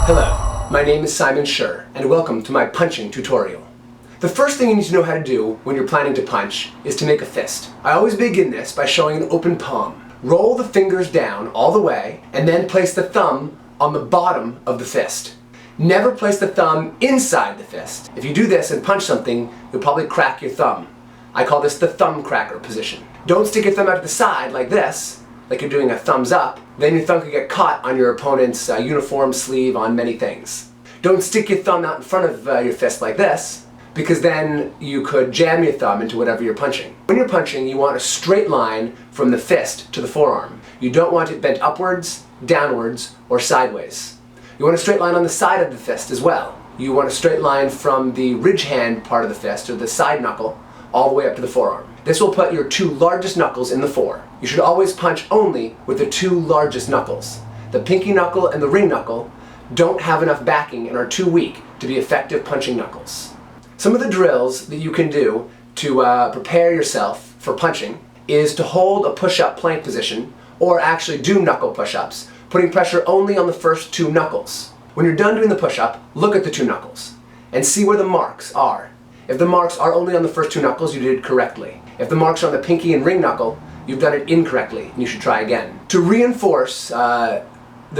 Hello, my name is Scher, and welcome to my punching tutorial. The first thing you need to know how to do when you're planning to punch is to make a fist. I always begin this by showing an open palm. Roll the fingers down all the way, and then place the thumb on the bottom of the fist. Never place the thumb inside the fist. If you do this and punch something, you'll probably crack your thumb. I call this the thumb cracker position. Don't stick your thumb out to the side like this, like you're doing a thumbs up. Then your thumb could get caught on your opponent's uniform sleeve, on many things. Don't stick your thumb out in front of your fist like this, because then you could jam your thumb into whatever you're punching. When you're punching, you want a straight line from the fist to the forearm. You don't want it bent upwards, downwards, or sideways. You want a straight line on the side of the fist as well. You want a straight line from the ridge hand part of the fist, or the side knuckle, all the way up to the forearm. This will put your two largest knuckles in the fore. You should always punch only with the two largest knuckles. The pinky knuckle and the ring knuckle don't have enough backing and are too weak to be effective punching knuckles. Some of the drills that you can do to prepare yourself for punching is to hold a push-up plank position, or actually do knuckle push-ups, putting pressure only on the first two knuckles. When you're done doing the push-up, look at the two knuckles and see where the marks are. If the marks are only on the first two knuckles, you did it correctly. If the marks are on the pinky and ring knuckle, you've done it incorrectly, and you should try again. To reinforce the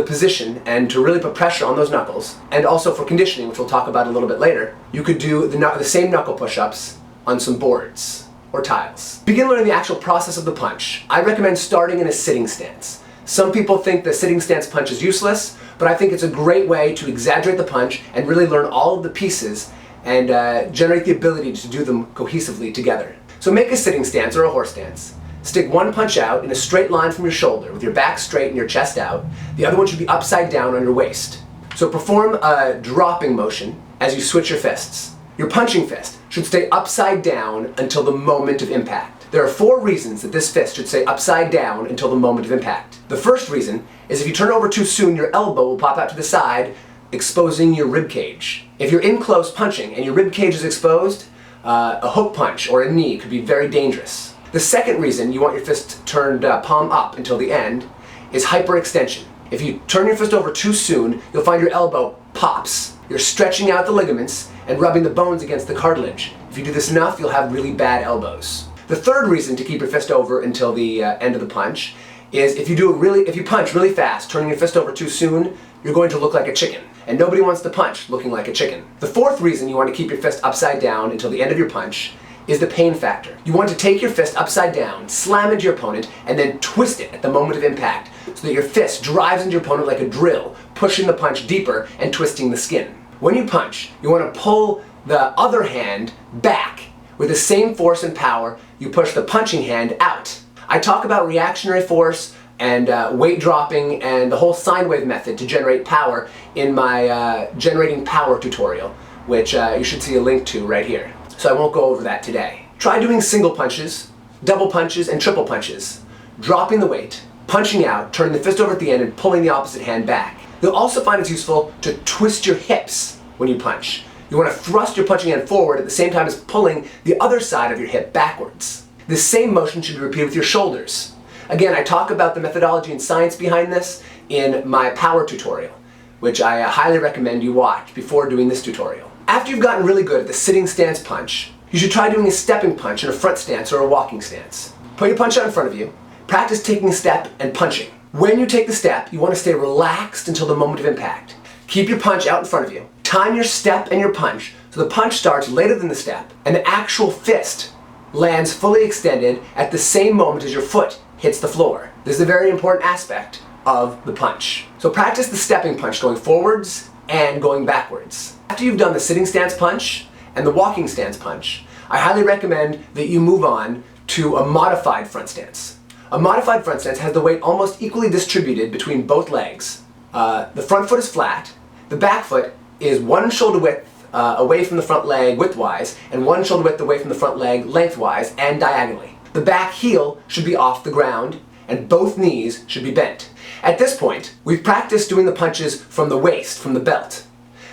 position and to really put pressure on those knuckles, and also for conditioning, which we'll talk about a little bit later, you could do the same knuckle push-ups on some boards or tiles. Begin learning the actual process of the punch. I recommend starting in a sitting stance. Some people think the sitting stance punch is useless, but I think it's a great way to exaggerate the punch and really learn all of the pieces and generate the ability to do them cohesively together. So make a sitting stance or a horse stance. Stick one punch out in a straight line from your shoulder with your back straight and your chest out. The other one should be upside down on your waist. So perform a dropping motion as you switch your fists. Your punching fist should stay upside down until the moment of impact. There are 4 reasons that this fist should stay upside down until the moment of impact. The first reason is if you turn over too soon, your elbow will pop out to the side, exposing your rib cage. If you're in close punching and your rib cage is exposed, a hook punch or a knee could be very dangerous. The second reason you want your fist turned palm up until the end is hyperextension. If you turn your fist over too soon, you'll find your elbow pops. You're stretching out the ligaments and rubbing the bones against the cartilage. If you do this enough, you'll have really bad elbows. The third reason to keep your fist over until the end of the punch is if you punch really fast, turning your fist over too soon, you're going to look like a chicken. And nobody wants to punch looking like a chicken. The fourth reason you want to keep your fist upside down until the end of your punch is the pain factor. You want to take your fist upside down, slam into your opponent, and then twist it at the moment of impact so that your fist drives into your opponent like a drill, pushing the punch deeper and twisting the skin. When you punch, you want to pull the other hand back. With the same force and power, you push the punching hand out. I talk about reactionary force and weight dropping and the whole sine wave method to generate power in my generating power tutorial, which you should see a link to right here. So I won't go over that today. Try doing single punches, double punches, and triple punches, dropping the weight, punching out, turning the fist over at the end, and pulling the opposite hand back. You'll also find it's useful to twist your hips when you punch. You want to thrust your punching hand forward at the same time as pulling the other side of your hip backwards. This same motion should be repeated with your shoulders. Again, I talk about the methodology and science behind this in my power tutorial, which I highly recommend you watch before doing this tutorial. After you've gotten really good at the sitting stance punch, you should try doing a stepping punch in a front stance or a walking stance. Put your punch out in front of you, practice taking a step and punching. When you take the step, you want to stay relaxed until the moment of impact. Keep your punch out in front of you. Time your step and your punch so the punch starts later than the step, and the actual fist lands fully extended at the same moment as your foot hits the floor. This is a very important aspect of the punch. So practice the stepping punch going forwards and going backwards. After you've done the sitting stance punch and the walking stance punch, I highly recommend that you move on to a modified front stance. A modified front stance has the weight almost equally distributed between both legs. The front foot is flat, the back foot is one shoulder width away from the front leg widthwise, and one shoulder width away from the front leg lengthwise and diagonally. The back heel should be off the ground, and both knees should be bent. At this point, we've practiced doing the punches from the waist, from the belt.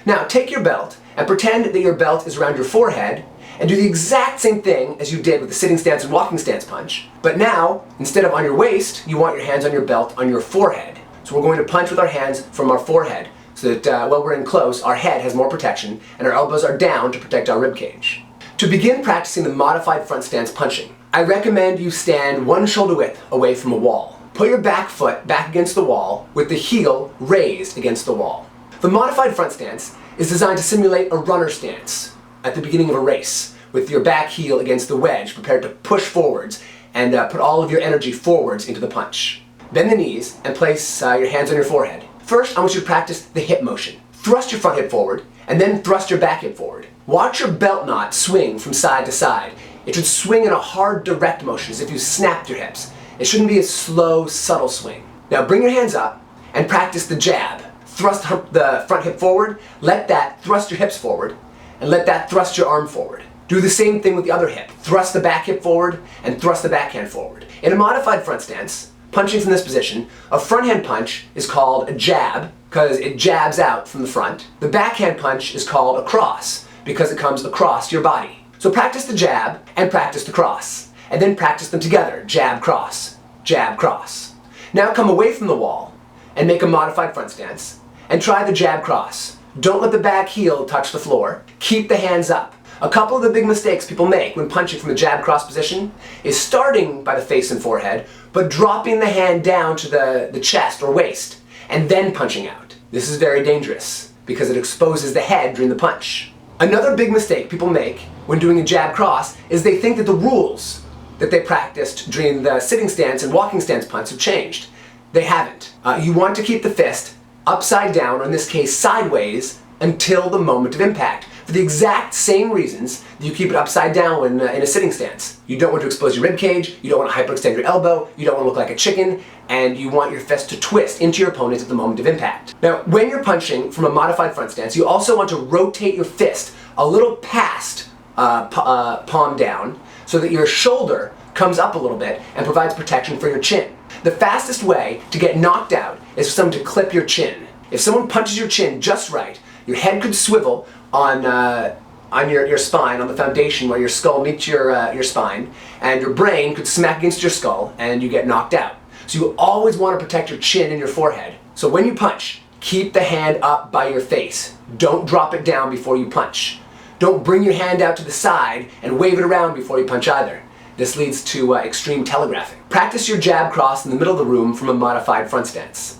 Now take your belt and pretend that your belt is around your forehead, and do the exact same thing as you did with the sitting stance and walking stance punch. But now, instead of on your waist, you want your hands on your belt on your forehead. So we're going to punch with our hands from our forehead, so that while we're in close, our head has more protection and our elbows are down to protect our rib cage. To begin practicing the modified front stance punching, I recommend you stand one shoulder width away from a wall. Put your back foot back against the wall with the heel raised against the wall. The modified front stance is designed to simulate a runner stance at the beginning of a race, with your back heel against the wedge, prepared to push forwards and put all of your energy forwards into the punch. Bend the knees and place your hands on your forehead. First, I want you to practice the hip motion. Thrust your front hip forward and then thrust your back hip forward. Watch your belt knot swing from side to side. It should swing in a hard, direct motion, as if you snapped your hips. It shouldn't be a slow, subtle swing. Now bring your hands up and practice the jab. Thrust the front hip forward, let that thrust your hips forward, and let that thrust your arm forward. Do the same thing with the other hip. Thrust the back hip forward and thrust the backhand forward. In a modified front stance, punching from this position, a front hand punch is called a jab because it jabs out from the front. The backhand punch is called a cross because it comes across your body. So practice the jab and practice the cross, and then practice them together. Jab, cross, jab, cross. Now come away from the wall and make a modified front stance and try the jab cross. Don't let the back heel touch the floor. Keep the hands up. A couple of the big mistakes people make when punching from the jab cross position is starting by the face and forehead, but dropping the hand down to the chest or waist, and then punching out. This is very dangerous because it exposes the head during the punch. Another big mistake people make when doing a jab cross is they think that the rules that they practiced during the sitting stance and walking stance punch have changed. They haven't. You want to keep the fist upside down, or in this case sideways, until the moment of impact, for the exact same reasons that you keep it upside down in a sitting stance. You don't want to expose your rib cage, you don't want to hyperextend your elbow, you don't want to look like a chicken, and you want your fist to twist into your opponent at the moment of impact. Now, when you're punching from a modified front stance, you also want to rotate your fist a little past palm down, so that your shoulder comes up a little bit and provides protection for your chin. The fastest way to get knocked out is for someone to clip your chin. If someone punches your chin just right, your head could swivel on your spine, on the foundation where your skull meets your spine, and your brain could smack against your skull and you get knocked out. So you always want to protect your chin and your forehead. So when you punch, keep the hand up by your face. Don't drop it down before you punch. Don't bring your hand out to the side and wave it around before you punch either. This leads to extreme telegraphing. Practice your jab cross in the middle of the room from a modified front stance.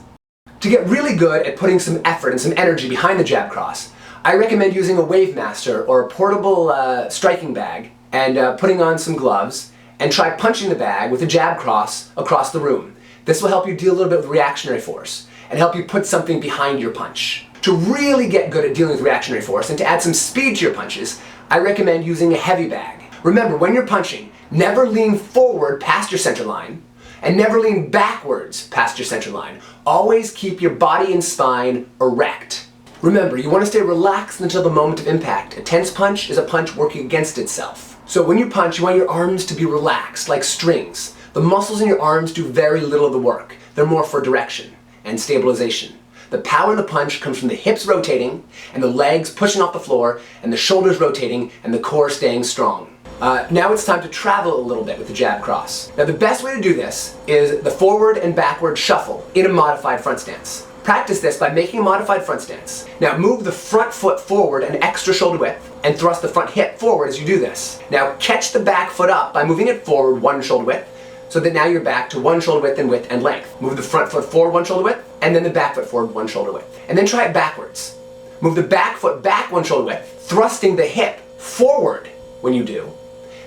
To get really good at putting some effort and some energy behind the jab cross, I recommend using a Wave Master or a portable striking bag and putting on some gloves, and try punching the bag with a jab cross across the room. This will help you deal a little bit with reactionary force and help you put something behind your punch. To really get good at dealing with reactionary force and to add some speed to your punches, I recommend using a heavy bag. Remember, when you're punching, never lean forward past your center line and never lean backwards past your center line. Always keep your body and spine erect. Remember, you want to stay relaxed until the moment of impact. A tense punch is a punch working against itself. So when you punch, you want your arms to be relaxed, like strings. The muscles in your arms do very little of the work. They're more for direction and stabilization. The power in the punch comes from the hips rotating and the legs pushing off the floor and the shoulders rotating and the core staying strong. Now it's time to travel a little bit with the jab cross. Now the best way to do this is the forward and backward shuffle in a modified front stance. Practice this by making a modified front stance. Now move the front foot forward an extra shoulder width and thrust the front hip forward as you do this. Now catch the back foot up by moving it forward one shoulder width, so that now you're back to one shoulder width and length. Move the front foot forward one shoulder width, and then the back foot forward one shoulder width. And then try it backwards. Move the back foot back one shoulder width, thrusting the hip forward when you do.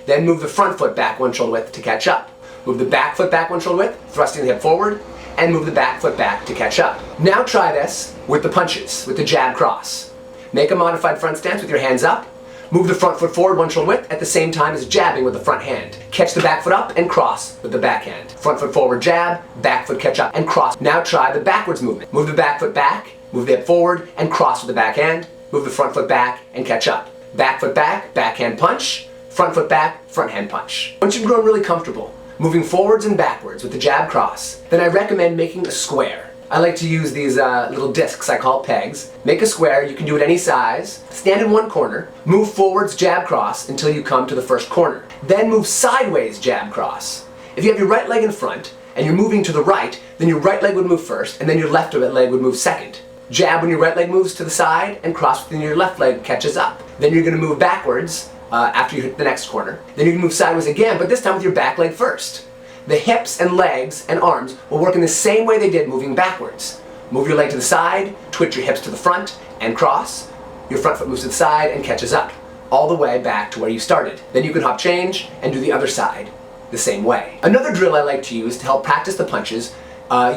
Then move the front foot back one shoulder width to catch up. Move the back foot back one shoulder width, thrusting the hip forward, and move the back foot back to catch up. Now try this with the punches, with the jab cross. Make a modified front stance with your hands up. Move the front foot forward one shoulder width at the same time as jabbing with the front hand. Catch the back foot up and cross with the backhand. Front foot forward jab, back foot catch up and cross. Now try the backwards movement. Move the back foot back, move the hip forward and cross with the backhand. Move the front foot back and catch up. Back foot back, backhand punch. Front foot back, front hand punch. Once you've grown really comfortable moving forwards and backwards with the jab cross, then I recommend making a square. I like to use these little discs, I call pegs. Make a square, you can do it any size. Stand in one corner, move forwards, jab cross until you come to the first corner. Then move sideways, jab cross. If you have your right leg in front and you're moving to the right, then your right leg would move first and then your left leg would move second. Jab when your right leg moves to the side, and cross when your left leg catches up. Then you're going to move backwards after you hit the next corner. Then you can move sideways again, but this time with your back leg first. The hips and legs and arms will work in the same way they did moving backwards. Move your leg to the side, twitch your hips to the front, and cross. Your front foot moves to the side and catches up, all the way back to where you started. Then you can hop change and do the other side the same way. Another drill I like to use to help practice the punches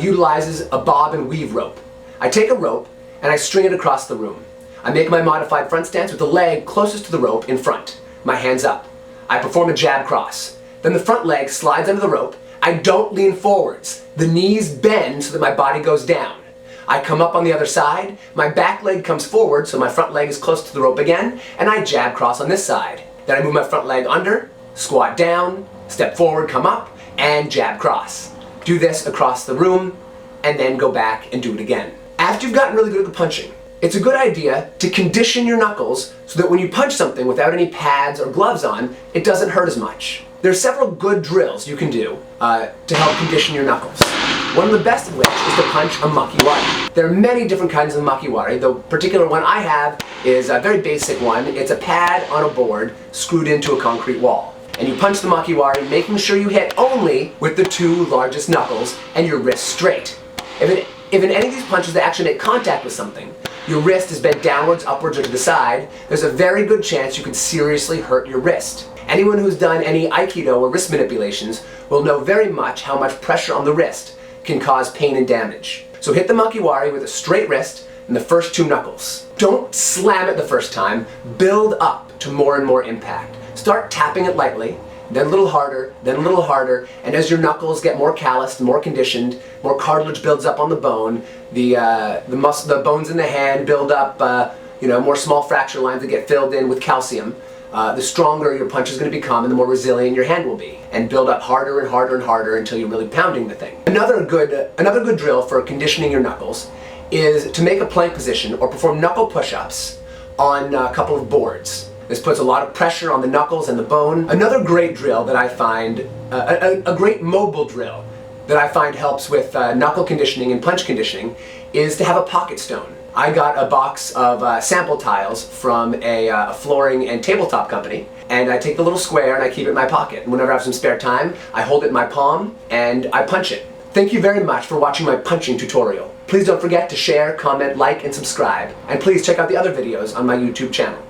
utilizes a bob and weave rope. I take a rope and I string it across the room. I make my modified front stance with the leg closest to the rope in front, my hands up. I perform a jab cross. Then the front leg slides under the rope. I don't lean forwards. The knees bend so that my body goes down. I come up on the other side, my back leg comes forward so my front leg is close to the rope again, and I jab cross on this side. Then I move my front leg under, squat down, step forward, come up, and jab cross. Do this across the room, and then go back and do it again. After you've gotten really good at the punching, it's a good idea to condition your knuckles so that when you punch something without any pads or gloves on, it doesn't hurt as much. There are several good drills you can do to help condition your knuckles. One of the best of which is to punch a makiwari. There are many different kinds of makiwari. The particular one I have is a very basic one. It's a pad on a board screwed into a concrete wall. And you punch the makiwari, making sure you hit only with the two largest knuckles and your wrist straight. If in any of these punches they actually make contact with something, your wrist is bent downwards, upwards, or to the side, there's a very good chance you could seriously hurt your wrist. Anyone who's done any Aikido or wrist manipulations will know very much how much pressure on the wrist can cause pain and damage. So hit the makiwari with a straight wrist and the first two knuckles. Don't slam it the first time, build up to more and more impact. Start tapping it lightly, then a little harder, and as your knuckles get more calloused, more conditioned, more cartilage builds up on the bone, the bones in the hand build up more small fracture lines that get filled in with calcium. The stronger your punch is going to become and the more resilient your hand will be, and build up harder and harder and harder until you're really pounding the thing. Another good drill for conditioning your knuckles is to make a plank position or perform knuckle push-ups on a couple of boards. This puts a lot of pressure on the knuckles and the bone. Another great drill that I find, a great mobile drill that I find helps with knuckle conditioning and punch conditioning is to have a pocket stone. I got a box of sample tiles from a flooring and tabletop company, and I take the little square and I keep it in my pocket. And whenever I have some spare time, I hold it in my palm and I punch it. Thank you very much for watching my punching tutorial. Please don't forget to share, comment, like, and subscribe. And please check out the other videos on my YouTube channel.